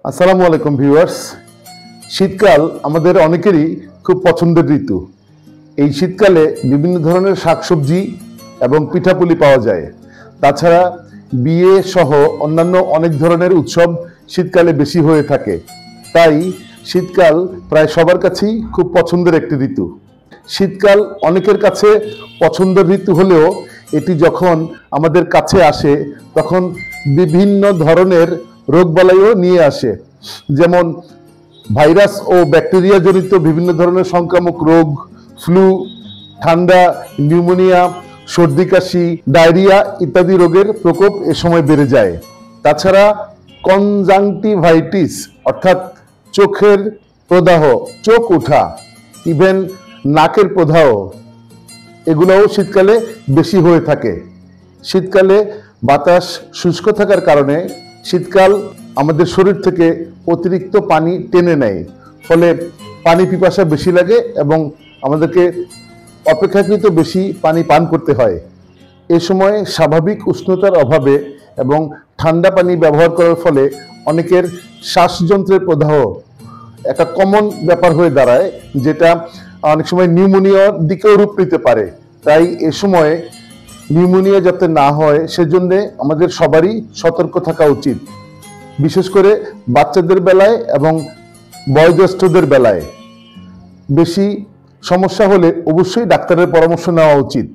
আসসালামু আলাইকুম ভিউয়ার্স। শীতকাল আমাদের অনেকেরই খুব পছন্দের ঋতু। এই শীতকালে বিভিন্ন ধরনের শাকসবজি এবং পিঠাপুলি পাওয়া যায়। তাছাড়া বিয়ে সহ অন্যান্য অনেক ধরনের উৎসব শীতকালে বেশি হয়ে থাকে। তাই শীতকাল প্রায় সবার কাছেই খুব পছন্দের একটি ঋতু। শীতকাল অনেকের কাছে পছন্দের ঋতু হলেও এটি যখন আমাদের কাছে আসে তখন বিভিন্ন ধরনের রোগবালাইও নিয়ে আসে, যেমন ভাইরাস ও ব্যাকটেরিয়া জনিত বিভিন্ন ধরনের সংক্রামক রোগ, ফ্লু, ঠান্ডা, নিউমোনিয়া, সর্দি কাশি, ডায়রিয়া ইত্যাদি রোগের প্রকোপ এ সময় বেড়ে যায়। তাছাড়া কনজাংটিভাইটিস অর্থাৎ চোখের প্রদাহ, চোখ ওঠা, ইভেন নাকের প্রদাহ, এগুলোও শীতকালে বেশি হয়ে থাকে। শীতকালে বাতাস শুষ্ক থাকার কারণে শীতকাল আমাদের শরীর থেকে অতিরিক্ত পানি টেনে নেয়, ফলে পানি পিপাসা বেশি লাগে এবং আমাদেরকে অপেক্ষাকৃত বেশি পানি পান করতে হয়। এ সময় স্বাভাবিক উষ্ণতার অভাবে এবং ঠান্ডা পানি ব্যবহার করার ফলে অনেকের শ্বাসযন্ত্রের প্রদাহ একটা কমন ব্যাপার হয়ে দাঁড়ায়, যেটা অনেক সময় নিউমোনিয়ার দিকেও রূপ নিতে পারে। তাই এ সময়ে নিউমোনিয়া যাতে না হয় সেজন্য আমাদের সবারই সতর্ক থাকা উচিত, বিশেষ করে বাচ্চাদের বেলায় এবং বয়োজ্যেষ্ঠদের বেলায়। বেশি সমস্যা হলে অবশ্যই ডাক্তারের পরামর্শ নেওয়া উচিত।